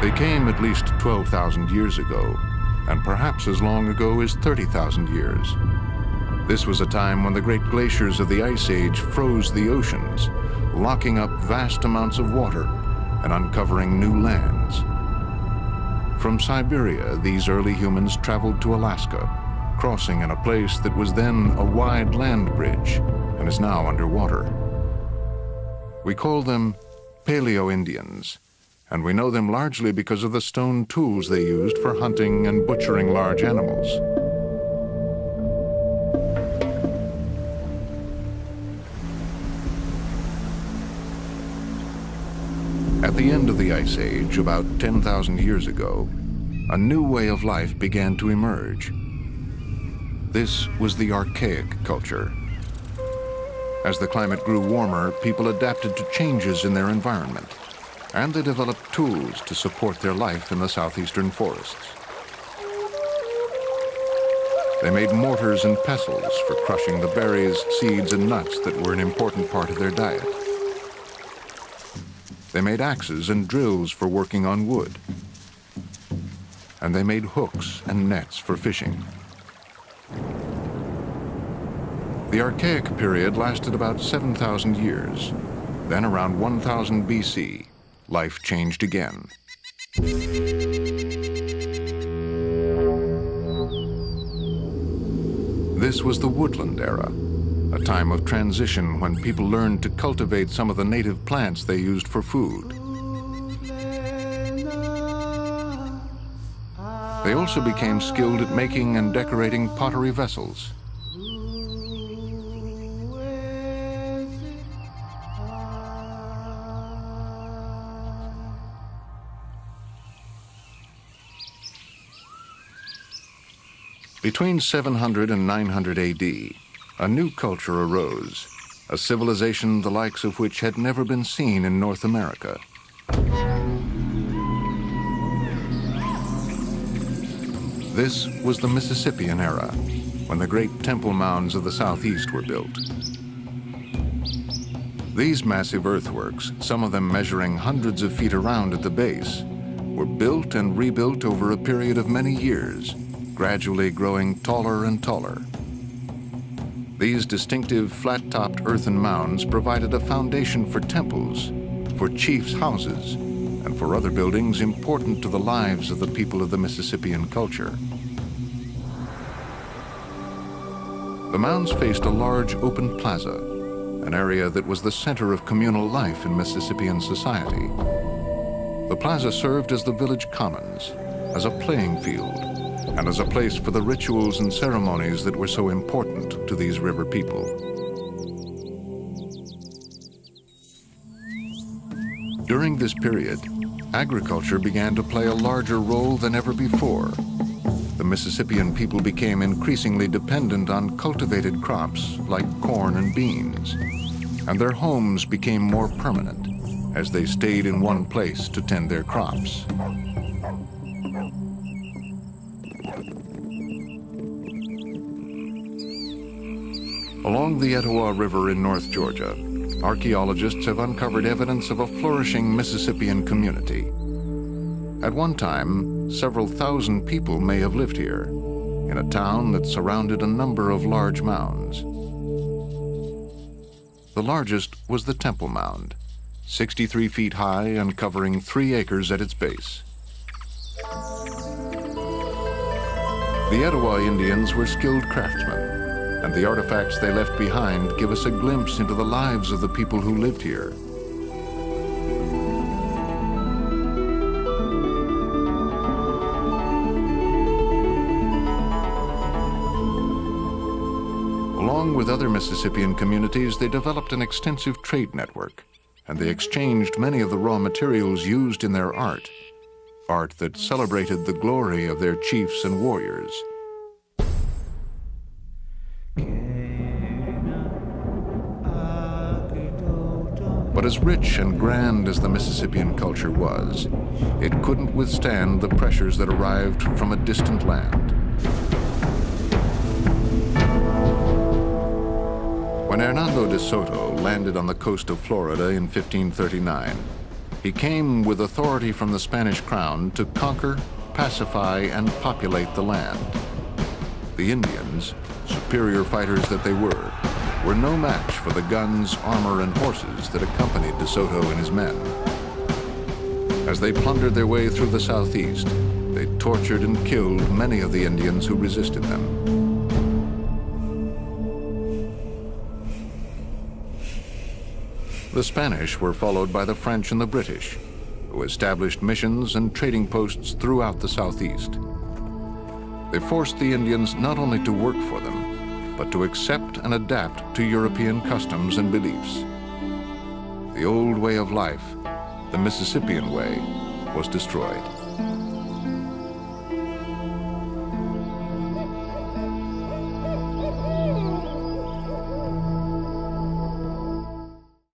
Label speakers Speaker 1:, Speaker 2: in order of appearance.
Speaker 1: They came at least 12,000 years ago, and perhaps as long ago as 30,000 years. This was a time when the great glaciers of the Ice Age froze the oceans, locking up vast amounts of water and uncovering new lands. From Siberia, these early humans traveled to Alaska, crossing in a place that was then a wide land bridge and is now underwater. We call them Paleo-Indians, and we know them largely because of the stone tools they used for hunting and butchering large animals. At the end of the Ice Age, about 10,000 years ago, a new way of life began to emerge. This was the archaic culture. As the climate grew warmer, people adapted to changes in their environment, and they developed tools to support their life in the southeastern forests. They made mortars and pestles for crushing the berries, seeds, and nuts that were an important part of their diet. They made axes and drills for working on wood. And they made hooks and nets for fishing. The Archaic period lasted about 7,000 years. Then around 1000 BC, life changed again. This was the Woodland Era, a time of transition when people learned to cultivate some of the native plants they used for food. They also became skilled at making and decorating pottery vessels. Between 700 and 900 AD, a new culture arose, a civilization the likes of which had never been seen in North America. This was the Mississippian era, when the great temple mounds of the southeast were built. These massive earthworks, some of them measuring hundreds of feet around at the base, were built and rebuilt over a period of many years, gradually growing taller and taller. These distinctive flat-topped earthen mounds provided a foundation for temples, for chiefs' houses, and for other buildings important to the lives of the people of the Mississippian culture. The mounds faced a large open plaza, an area that was the center of communal life in Mississippian society. The plaza served as the village commons, as a playing field, and as a place for the rituals and ceremonies that were so important to these river people. During this period, agriculture began to play a larger role than ever before. The Mississippian people became increasingly dependent on cultivated crops like corn and beans, and their homes became more permanent as they stayed in one place to tend their crops. Along the Etowah River in North Georgia, archaeologists have uncovered evidence of a flourishing Mississippian community. At one time, several thousand people may have lived here, in a town that surrounded a number of large mounds. The largest was the Temple Mound, 63 feet high and covering 3 acres at its base. The Etowah Indians were skilled craftsmen, and the artifacts they left behind give us a glimpse into the lives of the people who lived here. Along with other Mississippian communities, they developed an extensive trade network, and they exchanged many of the raw materials used in their art that celebrated the glory of their chiefs and warriors. But as rich and grand as the Mississippian culture was, it couldn't withstand the pressures that arrived from a distant land. When Hernando de Soto landed on the coast of Florida in 1539, He came with authority from the Spanish crown to conquer, pacify, and populate the land. The Indians, superior fighters that they were no match for the guns, armor, and horses that accompanied De Soto and his men. As they plundered their way through the southeast, they tortured and killed many of the Indians who resisted them. The Spanish were followed by the French and the British, who established missions and trading posts throughout the southeast. They forced the Indians not only to work for them, but to accept and adapt to European customs and beliefs. The old way of life, the Mississippian way, was destroyed.